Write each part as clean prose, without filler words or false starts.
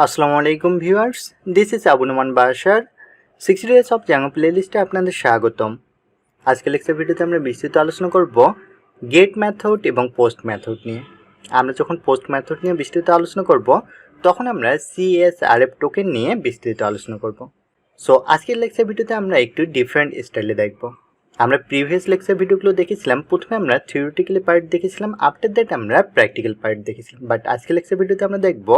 আসসালামু আলাইকুম viewers, this is Noman Basar 60 days of Django প্লেলিস্টে আপনাদের স্বাগতম। আজকে লেকচার ভিডিওতে আমরা বিস্তারিত আলোচনা করব গেট মেথড এবং পোস্ট মেথড নিয়ে। আমরা যখন পোস্ট মেথড নিয়ে বিস্তারিত আলোচনা করব তখন আমরা CSRF টোকেন নিয়ে বিস্তারিত আলোচনা করব। সো আজকের লেকচার ভিডিওতে আমরা একটু ডিফারেন্ট স্টাইলে দেখব। আমরা প্রিভিয়াস লেকচার ভিডিওগুলো দেখেছিলাম, প্রথমে আমরা থিওরিটিক্যালি পার্ট দেখেছিলাম, আফটার দ্যাট আমরা প্র্যাকটিক্যাল পার্ট দেখেছিলাম। বাট আজকের লেকচার ভিডিওতে আমরা দেখব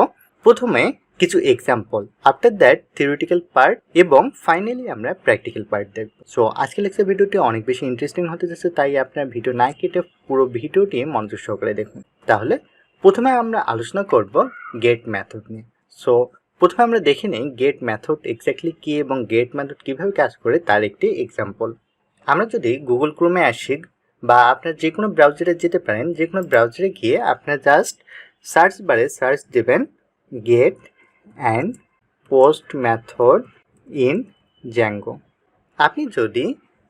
প্রথমে কিছু example, after that theoretical part এবং ফাইনালি আমরা প্র্যাকটিক্যাল পার্ট দেখব। সো আজকের লেকচার ভিডিওটি অনেক বেশি ইন্টারেস্টিং হতে যাচ্ছে, তাই আপনার ভিডিও না কেটে পুরো ভিডিওটি মনোযোগ সহকারে দেখুন। তাহলে প্রথমে আমরা আলোচনা করব গেট মেথড নিয়ে। সো প্রথমে আমরা দেখে নিই গেট মেথড এক্স্যাক্টলি কী এবং গেট মেথড কীভাবে কাজ করে তার একটি এক্সাম্পল। আমরা যদি গুগল ক্রোমে আসি বা আপনার যে কোনো ব্রাউজারে যেতে পারেন, যে কোনো ব্রাউজারে গিয়ে আপনার জাস্ট সার্চ বারে সার্চ দেবেন get and post method in Django. আপনি যদি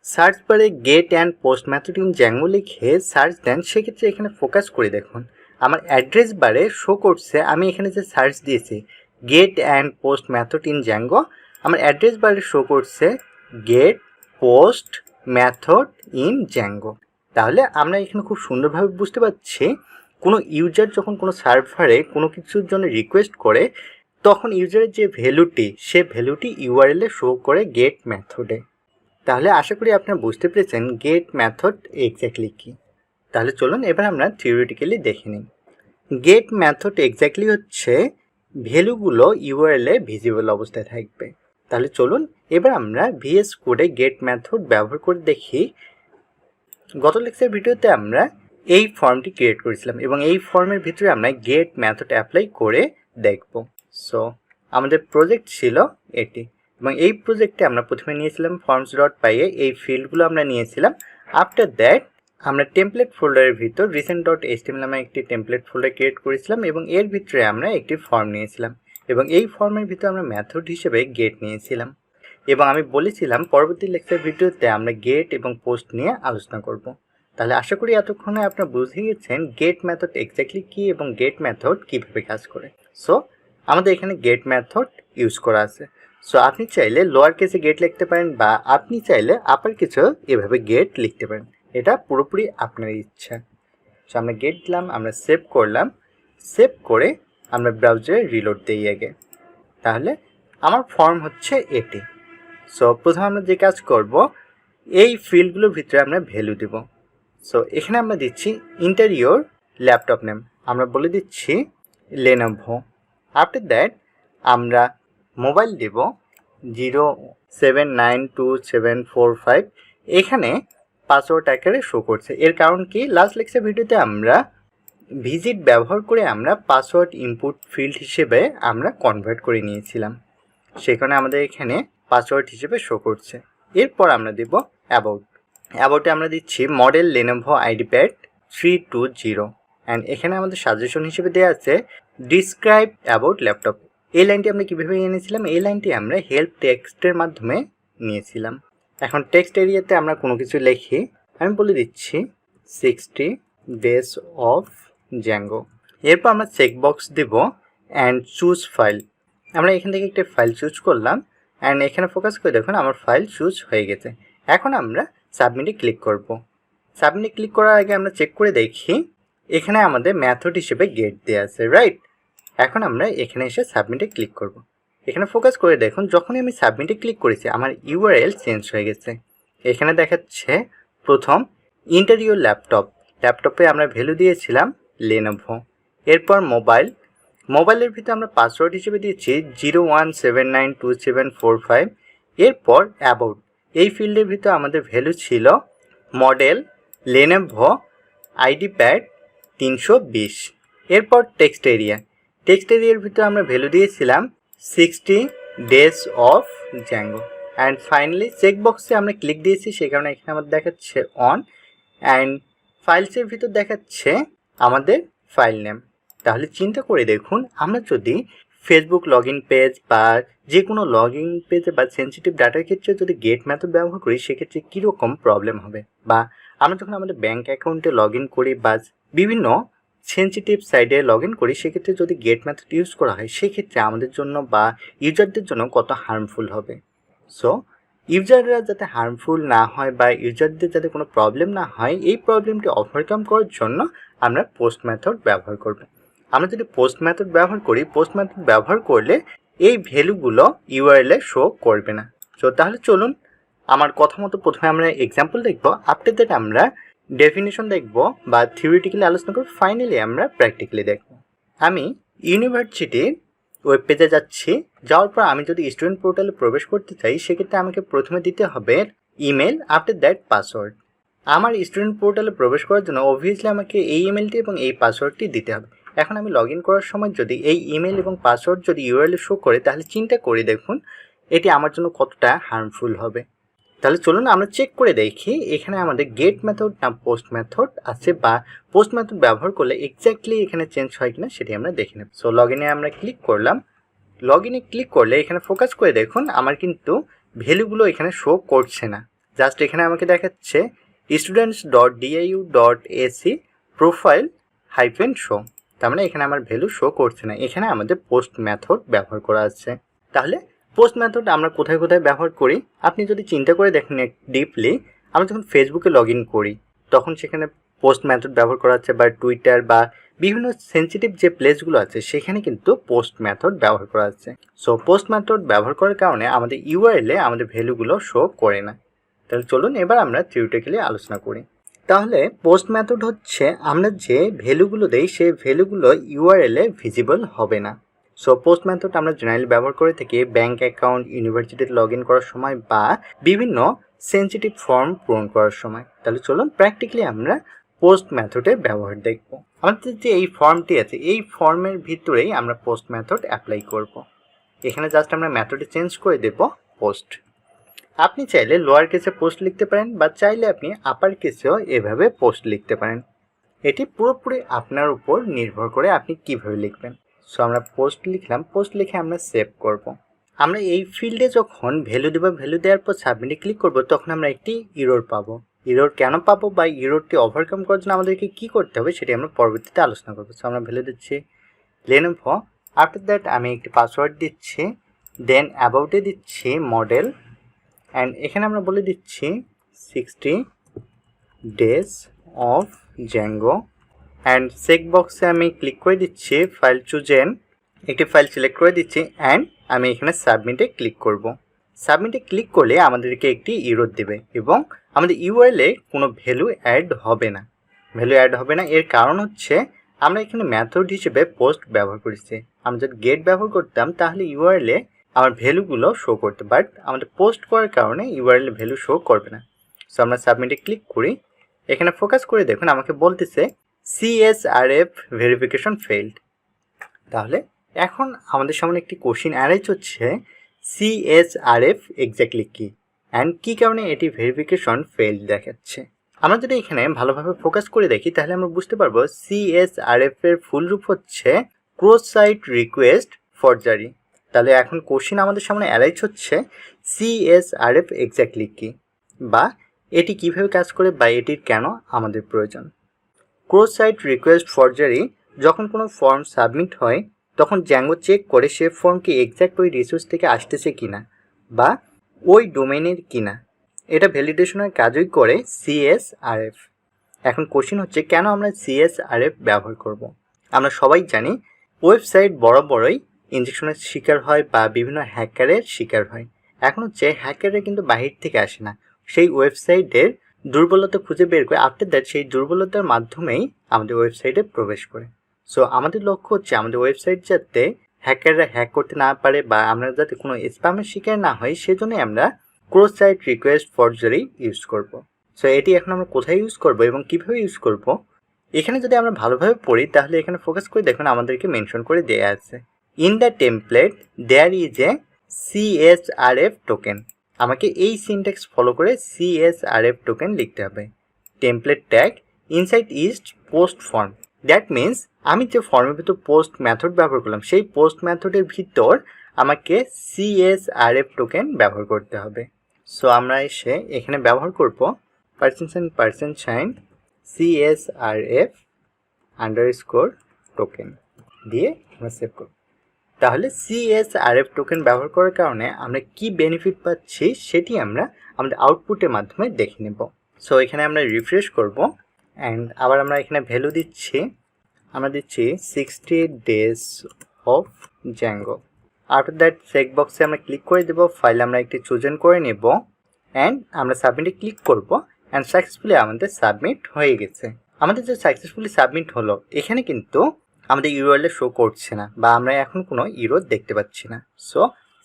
সার্চ বারে get and post method in Django লিখে সার্চ দেন, সেক্ষেত্রে এখানে ফোকাস করে দেখুন আমার অ্যাড্রেস বারে শো করছে। আমি এখানে যে সার্চ দিয়েছি get and post method in Django, আমার অ্যাড্রেস বারে শো করছে get post method in Django. তাহলে আমরা এখানে খুব সুন্দরভাবে বুঝতে পারছি কোনো ইউজার যখন কোনো সার্ভারে কোনো কিছুর জন্য রিকোয়েস্ট করে তখন ইউজারের যে ভ্যালুটি, সে ভ্যালুটি ইউআরএল এ শো করে গেট মেথডে। তাহলে আশা করি আপনারা বুঝতে পেরেছেন গেট মেথড এক্স্যাক্টলি কী। তাহলে চলুন এবার আমরা থিওরিটিক্যালি দেখে নিই। গেট মেথড এক্স্যাক্টলি হচ্ছে ভ্যালুগুলো ইউআরএল এ ভিজিবল অবস্থায় থাকবে। তাহলে চলুন এবার আমরা ভিএস কোডে গেট মেথড ব্যবহার করে দেখি। গত লেকচার ভিডিওতে আমরা এই ফর্মটি ক্রিয়েট করেছিলাম এবং এই ফর্মের ভিতরে আমরা গেট মেথড অ্যাপ্লাই করে দেখব। সো আমাদের প্রজেক্ট ছিল এটি এবং এই প্রজেক্টে আমরা প্রথমে নিয়েছিলাম ফর্মস ডট পাইয়ে, এই ফিল্ডগুলো আমরা নিয়েছিলাম। আফটার দ্যাট আমরা টেমপ্লেট ফোল্ডারের ভিতর রিসেন্ট ডট এইচটিএমএল নামে একটি টেমপ্লেট ফোল্ডার ক্রিয়েট করেছিলাম এবং এর ভিতরে আমরা একটি ফর্ম নিয়েছিলাম এবং এই ফর্মের ভিতরে আমরা মেথড হিসেবে গেট নিয়েছিলাম এবং আমি বলেছিলাম পরবর্তী লেকচার ভিডিওতে আমরা গেট এবং পোস্ট নিয়ে আলোচনা করব। তাহলে আশা করি এতক্ষণে আপনারা বুঝে গেছেন গেট মেথড এক্স্যাক্টলি কী এবং গেট মেথড কীভাবে কাজ করে। সো আমাদের এখানে গেট মেথড ইউজ করা আছে। সো আপনি চাইলে লোয়ার কেসে গেট লিখতে পারেন বা আপনি চাইলে আপার কেসে এভাবে গেট লিখতে পারেন, এটা পুরোপুরি আপনার ইচ্ছা। সো আমরা গেট দিলাম, আমরা সেভ করলাম, সেভ করে আমরা ব্রাউজারে রিলোড দিই আগে। তাহলে আমার ফর্ম হচ্ছে এটি। সো প্রথমে আমরা যে কাজ করব, এই ফিল্ডগুলোর ভিতরে আমরা ভ্যালু দেব। সো এখানে আমরা দিচ্ছি ইন্টার ইওর ল্যাপটপ নেম, আমরা বলে দিচ্ছি লেনোভো। আফটার দ্যাট আমরা মোবাইল দেব 0792745, এখানে পাসওয়ার্ড আকারে শো করছে। এর কারণ কি, লাস্ট লেকচার ভিডিওতে আমরা ভিজিট ব্যবহার করে আমরা পাসওয়ার্ড ইনপুট ফিল্ড হিসেবে আমরা কনভার্ট করে নিয়েছিলাম, সেখানে আমাদের এখানে পাসওয়ার্ড হিসেবে শো করছে। এরপর আমরা দেব অ্যাবাউটে আমরা দিচ্ছি মডেল লেনোভো আইডিপ্যাড 320 অ্যান্ড এখানে আমাদের সাজেশন হিসেবে দেওয়া আছে ডিসক্রাইব অ্যাবাউট ল্যাপটপ। এই লাইনটি আমরা কীভাবে এনেছিলাম, এই লাইনটি আমরা হেল্প টেক্সটের মাধ্যমে নিয়েছিলাম। এখন টেক্সট এরিয়াতে আমরা কোনো কিছু লিখি, আমি বলে দিচ্ছি 60 ডেজ অফ জ্যাঙ্গো। এরপর আমরা চেকবক্স দেব অ্যান্ড চুজ ফাইল। আমরা এখান থেকে একটা ফাইল চুজ করলাম অ্যান্ড এখানে ফোকাস করে দেখুন আমার ফাইল চুজ হয়ে গেছে। এখন আমরা সাবমিটে ক্লিক করব। সাবমিটে ক্লিক করার আগে আমরা চেক করে দেখি এখানে আমাদের মেথড হিসেবে গেট দেওয়া আছে, রাইট। এখন আমরা এখানে এসে সাবমিটে ক্লিক করব। এখানে ফোকাস করে দেখুন যখনই আমি সাবমিটে ক্লিক করেছি আমার ইউআরএল চেঞ্জ হয়ে গেছে। এখানে দেখাচ্ছে প্রথম ইন্টার ইওর ল্যাপটপে আমরা ভ্যালু দিয়েছিলাম লেনোভো। এরপর মোবাইলের ভিতরে আমরা পাসওয়ার্ড হিসেবে দিয়েছি 017927445। এরপর অ্যাবাউট, এই ফিল্ডের ভিতরে আমাদের ভ্যালু ছিল মডেল লেনোভো আইডিপ্যাড 320। এরপর টেক্সট এরিয়ার ভিতরে আমরা ভ্যালু দিয়েছিলাম 60 days of Django and finally চেকবক্সে আমরা ক্লিক দিয়েছি, সেই কারণে এখানে আমাদের দেখাচ্ছে অন অ্যান্ড ফাইলসের ভিতর দেখাচ্ছে আমাদের ফাইল নেম। তাহলে চিন্তা করে দেখুন আমরা যদি ফেসবুক লগ ইন পেজ বা যে কোনো লগ ইন পেজে বা সেন্সিটিভ ডাটার ক্ষেত্রে যদি গেট মেথড ব্যবহার করি সেক্ষেত্রে কীরকম প্রবলেম হবে, বা আমরা যখন আমাদের ব্যাঙ্ক অ্যাকাউন্টে লগ ইন করি বা বিভিন্ন সেনসিটিভ সাইডে লগ ইন করি, সেক্ষেত্রে যদি গেট মেথড ইউজ করা হয় সেক্ষেত্রে আমাদের জন্য বা ইউজারদের জন্য কত হার্মফুল হবে। সো ইউজাররা যাতে হার্মফুল না হয় বা ইউজারদের যাতে কোনো প্রবলেম না হয়, এই প্রবলেমটি ওভারকাম করার জন্য আমরা পোস্ট মেথড ব্যবহার করব। আমরা যদি পোস্ট মেথড ব্যবহার করি, পোস্ট মেথড ব্যবহার করলে এই ভ্যালুগুলো ইউআরএল এ শো করবে না। সো তাহলে চলুন আমার কথা মতো প্রথমে আমরা এক্সাম্পল দেখব, আফটার দ্যাট আমরা ডেফিনেশন দেখব বা থিওরিটিক্যালি আলোচনা করব, ফাইনালি আমরা প্র্যাকটিক্যালি দেখব। আমি ইউনিভার্সিটির ওয়েব পেজে যাচ্ছি, যাওয়ার পর আমি যদি স্টুডেন্ট পোর্টালে প্রবেশ করতে চাই সেক্ষেত্রে আমাকে প্রথমে দিতে হবে ইমেল, আফটার দ্যাট পাসওয়ার্ড। আমার স্টুডেন্ট পোর্টালে প্রবেশ করার জন্য অবভিয়াসলি আমাকে এই ইমেলটি এবং এই পাসওয়ার্ডটি দিতে হবে। এখন আমি লগ ইন করার সময় যদি এই ইমেল এবং পাসওয়ার্ড যদি ইউআরএল শো করে, তাহলে চিন্তা করে দেখুন এটি আমার জন্য কতটা হার্মফুল হবে। তাহলে চলুন আমরা চেক করে দেখি এখানে আমাদের গেট মেথড না পোস্ট মেথড আছে, বা পোস্ট মেথড ব্যবহার করলে এক্স্যাক্টলি এখানে চেঞ্জ হয় কিনা সেটি আমরা দেখে নেব। সো লগ ইনে আমরা ক্লিক করলাম। লগ ইনে ক্লিক করলে এখানে ফোকাস করে দেখুন আমার কিন্তু ভ্যালুগুলো এখানে শো করছে না, জাস্ট এখানে আমাকে দেখাচ্ছে students.diu.ac প্রোফাইল -শো। তার মানে এখানে আমার ভ্যালু শো করছে না, এখানে আমাদের পোস্ট মেথড ব্যবহার করা আছে। তাহলে পোস্ট মেথড আমরা কোথায় কোথায় ব্যবহার করি আপনি যদি চিন্তা করে দেখেন ডিপলি, আমরা যখন ফেসবুকে লগ ইন করি তখন সেখানে পোস্ট মেথড ব্যবহার করা হচ্ছে, বা টুইটার বা বিভিন্ন সেন্সিটিভ যে প্লেসগুলো আছে সেখানে কিন্তু পোস্ট মেথড ব্যবহার করা হচ্ছে। সো পোস্ট মেথড ব্যবহার করার কারণে আমাদের ইউআরএল এ আমাদের ভ্যালুগুলো শো করে না। তাহলে চলুন এবার আমরা থিওরিটিক্যালি আলোচনা করি। তাহলে পোস্ট মেথড হচ্ছে আমরা যে ভ্যালুগুলো দেই সেই ভ্যালুগুলো ইউআরএল এ ভিজিবল হবে না। সো পোস্ট মেথড আমরা জেনারেলি ব্যবহার করে থাকি ব্যাঙ্ক অ্যাকাউন্ট, ইউনিভার্সিটিতে লগ ইন করার সময় বা বিভিন্ন সেন্সিটিভ ফর্ম পূরণ করার সময়। তাহলে চলুন প্র্যাকটিক্যালি আমরা পোস্ট মেথডের ব্যবহার দেখব। আমাদের যে এই ফর্মটি আছে এই ফর্মের ভিতরেই আমরা পোস্ট মেথড অ্যাপ্লাই করব। এখানে জাস্ট আমরা মেথডে চেঞ্জ করে দেব পোস্ট। আপনি চাইলে লোয়ার কেসে পোস্ট লিখতে পারেন বা চাইলে আপনি আপার কেসেও এভাবে পোস্ট লিখতে পারেন, এটি পুরোপুরি আপনার উপর নির্ভর করে আপনি কিভাবে লিখবেন। সো আমরা পোস্ট লিখলাম, পোস্ট লিখে আমরা সেভ করব। আমরা এই ফিল্ডে যখন ভ্যালু দেব, ভ্যালু দেওয়ার পর সাবমিটে ক্লিক করব তখন আমরা একটি ইরর পাবো। ইরর কেন পাবো বা ইররটি ওভারকাম করার জন্য আমাদেরকে কি করতে হবে সেটি আমরা পরবর্তীতে আলোচনা করবো। সো আমরা ভ্যালু দিচ্ছি লেনোভো, আফটার দ্যাট আমি একটি পাসওয়ার্ড দিচ্ছি, দেন অ্যাবাউটে দিচ্ছি মডেল, অ্যান্ড এখানে আমরা বলে দিচ্ছি 60 days of Django, and check বক্সে আমি ক্লিক করে দিচ্ছি ফাইল চুজেন, একটি ফাইল সিলেক্ট করে দিচ্ছি, অ্যান্ড আমি এখানে সাবমিটে ক্লিক করব। সাবমিটে ক্লিক করলে আমাদেরকে একটি ইরর দেবে এবং আমাদের ইউআরএল এ কোনো ভ্যালু অ্যাড হবে না। ভ্যালু অ্যাড হবে না এর কারণ হচ্ছে আমরা এখানে মেথড হিসেবে পোস্ট ব্যবহার করেছি। আমরা যদি গেট ব্যবহার করতাম তাহলে ইউআরএল এ আমার ভ্যালুগুলো শো করতে, বাট আমাদের পোস্ট করার কারণে ইউআরএল ভ্যালু শো করবে না। সো আমরা সাবমিটে ক্লিক করি, এখানে ফোকাস করে দেখুন আমাকে বলতেছে CSRF ভেরিফিকেশন ফেইল্ড। তাহলে এখন আমাদের সামনে একটি কোশ্চিন অ্যারাইজ হচ্ছে CSRF এক্স্যাক্টলি কি অ্যান্ড কি কারণে এটি ভেরিফিকেশন ফেইল্ড দেখাচ্ছে। আমরা যদি এখানে ভালোভাবে ফোকাস করে দেখি তাহলে আমরা বুঝতে পারবো CSRF এর ফুল রূপ হচ্ছে ক্রস সাইট রিকোয়েস্ট ফরজারি। তাহলে এখন কোশ্চিন আমাদের সামনে অ্যারাইজ হচ্ছে CSRF এক্স্যাক্টলি কি, বা এটি কিভাবে কাজ করে বা এটির কেন আমাদের প্রয়োজন। ক্রস সাইট রিকোয়েস্ট ফরজারি, যখন কোনো ফর্ম সাবমিট হয় তখন জ্যাঙ্গো চেক করে সে ফর্ম কি এক্স্যাক্ট ওই রিসোর্স থেকে আসতেছে কিনা বা ওই ডোমেনের কিনা, এটা ভ্যালিডেশনের কাজই করে CSRF। এখন কোশ্চিন হচ্ছে কেন আমরা CSRF ব্যবহার করব। আমরা সবাই জানি ওয়েবসাইট বড় বড়ই ইনজেকশনের শিকার হয় বা বিভিন্ন হ্যাকারের শিকার হয়। এখন হচ্ছে হ্যাকাররা কিন্তু বাহির থেকে আসে না, সেই ওয়েবসাইটের দুর্বলতা খুঁজে বের করে আফটার দ্যাট সেই দুর্বলতার মাধ্যমেই আমাদের ওয়েবসাইটে প্রবেশ করে। সো আমাদের লক্ষ্য হচ্ছে আমাদের ওয়েবসাইট যাতে হ্যাকাররা হ্যাক করতে না পারে বা আমরা যাতে কোনো স্প্যামের শিকার না হয়, সেজন্যই আমরা cross site request forgery use করব। সো এটি এখন আমরা কোথায় ইউজ করব এবং কীভাবে ইউজ করব, এখানে যদি আমরা ভালোভাবে পড়ি তাহলে এখানে ফোকাস করে দেখুন আমাদেরকে মেনশন করে দেয়া আছে in the template there is a CSRF token. আমাকে এই সিনট্যাক্স ফলো করে CSRF টোকেন লিখতে হবে। Template tag inside east post form, that means আমি যে ফর্মের ভিতর পোস্ট মেথড ব্যবহার করলাম সেই পোস্ট মেথডের ভিতর আমাকে CSRF টোকেন ব্যবহার করতে হবে। সো আমরা এসে এখানে ব্যবহার করব %& CSRF, আন্ডারস্কোর টোকেন দিয়ে আমরা সেভ করব। তাহলে CSRF টোকেন ব্যবহার করার কারণে আমরা কি বেনিফিট পাচ্ছি সেটি আমরা আমাদের আউটপুটের মাধ্যমে দেখে নেব। সো এখানে আমরা রিফ্রেশ করব অ্যান্ড আবার আমরা এখানে ভ্যালু দিচ্ছি, আমরা দিচ্ছি 60 days of Django. After that check বক্সে আমরা ক্লিক করে দেব, ফাইল আমরা একটি চুজেন করে নেব অ্যান্ড আমরা সাবমিটে ক্লিক করব অ্যান্ড সাকসেসফুলি আমাদের সাবমিট হয়ে গেছে। আমাদের যে সাকসেসফুলি সাবমিট হলো এখানে কিন্তু আমাদের ইউআরএল শো করছে না বা আমরা এখন কোনো ইরর দেখতে পাচ্ছি না। সো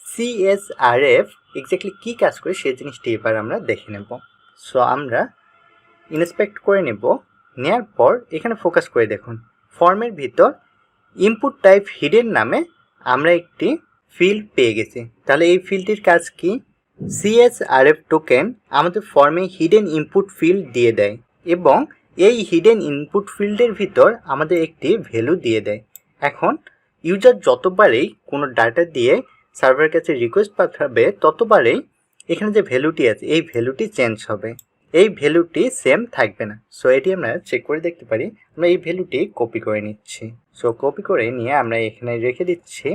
CSRF এক্স্যাক্টলি কী কাজ করে সেই জিনিসটি এবার আমরা দেখে নেব। সো আমরা ইন্সপেক্ট করে নেব, নেওয়ার পর এখানে ফোকাস করে দেখুন ফর্মের ভিতর ইনপুট টাইপ হিডেন নামে আমরা একটি ফিল্ড পেয়ে গেছি। তাহলে এই ফিল্ডটির কাজ কি? CSRF টোকেন আমাদের ফর্মে হিডেন ইনপুট ফিল্ড দিয়ে দেয় এবং এই হিডেন ইনপুট ফিল্ডের ভিতর আমাদের একটি ভ্যালু দিয়ে দেয়। এখন ইউজার যতবারেই কোনো ডাটা দিয়ে সার্ভারের কাছে রিকোয়েস্ট পাঠাবে ততবারেই এখানে যে ভ্যালুটি আছে এই ভ্যালুটি চেঞ্জ হবে, এই ভ্যালুটি সেম থাকবে না। সো এটি আমরা চেক করে দেখতে পারি। আমরা এই ভ্যালুটি কপি করে নিচ্ছি। সো কপি করে নিয়ে আমরা এখানে রেখে দিচ্ছি।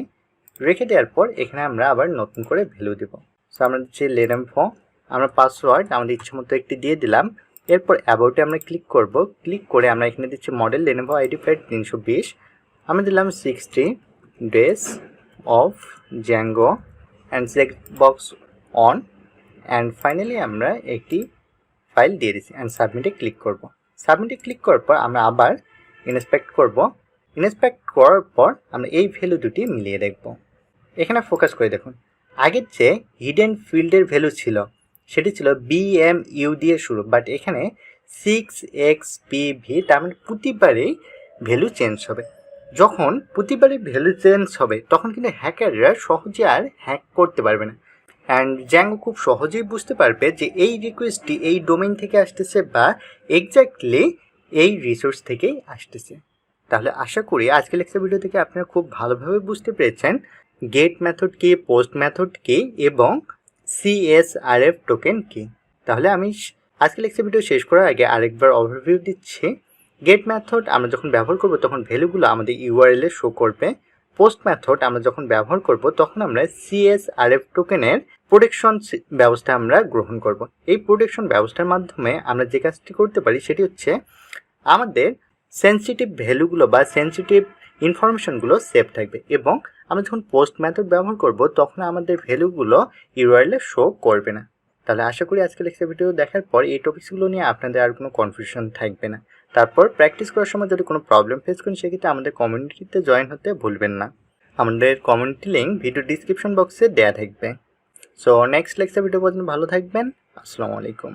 রেখে দেওয়ার পর এখানে আমরা আবার নতুন করে ভ্যালু দেব। সো আমরা দিচ্ছি লেনএমফো, আমরা পাসওয়ার্ড আমাদের ইচ্ছে মতো একটি দিয়ে দিলাম। এরপর অ্যাবাউটে আমরা ক্লিক করব, ক্লিক করে আমরা এখানে দিচ্ছি মডেল লেনোভো ID5 320, আমরা দিলাম 60 days of Django and check box on and finally আমরা একটি ফাইল দিয়ে দিচ্ছি অ্যান্ড সাবমিটে ক্লিক করব। সাবমিটে ক্লিক করার পর আমরা আবার ইন্সপেক্ট করব। ইন্সপেক্ট করার পর আমরা এই ভ্যালু দুটি মিলিয়ে দেখব। এখানে ফোকাস করে দেখুন আগের যে হিডেন ফিল্ডের ভ্যালু ছিল সেটি ছিল BMU দিয়ে শুরু, বাট এখানে 6XPV, তার মানে প্রতিবারেই ভ্যালু চেঞ্জ হবে। যখন প্রতিবারই ভ্যালু চেঞ্জ হবে তখন কিন্তু হ্যাকাররা সহজে আর হ্যাক করতে পারবে না অ্যান্ড জ্যাঙ্গো খুব সহজেই বুঝতে পারবে যে এই রিকোয়েস্টটি এই ডোমেইন থেকে আসতেছে বা এক্স্যাক্টলি এই রিসোর্স থেকেই আসতেছে। তাহলে আশা করি আজকের লেকচার ভিডিও থেকে আপনারা খুব ভালোভাবে বুঝতে পেরেছেন গেট মেথড কি, পোস্ট মেথড কি এবং CSRF টোকেন কি। তাহলে আমি আজকের লেকচার ভিডিও শেষ করার আগে আরেকবার ওভারভিউ দিচ্ছি। গেট মেথড আমরা যখন ব্যবহার করব তখন ভ্যালুগুলো আমাদের ইউআরএল এ শো করবে। পোস্ট মেথড আমরা যখন ব্যবহার করব তখন আমরা CSRF টোকেনের প্রোটেকশন ব্যবস্থা আমরা গ্রহণ করব। এই প্রোটেকশন ব্যবস্থার মাধ্যমে আমরা যে কাজটি করতে পারি সেটি হচ্ছে আমাদের সেন্সিটিভ ভ্যালুগুলো বা সেন্সিটিভ ইনফরমেশনগুলো সেভ থাকবে এবং আমরা যখন পোস্ট মেথড ব্যবহার করব তখন আমাদের ভ্যালুগুলো ইউআরএল এ শো করবে না। তাহলে আশা করি আজকের লেকচার ভিডিও দেখার পর এই টপিকসগুলো নিয়ে আপনাদের আর কোনো কনফিউশন থাকবে না। তারপর প্র্যাকটিস করার সময় যদি কোনো প্রবলেম ফেস করেন সেক্ষেত্রে আমাদের কমিউনিটিতে জয়েন হতে ভুলবেন না। আমাদের কমিউনিটি লিঙ্ক ভিডিও ডিসক্রিপশন বক্সে দেওয়া থাকবে। সো নেক্সট লেকচার ভিডিও পর্যন্ত ভালো থাকবেন। আসসালামু আলাইকুম।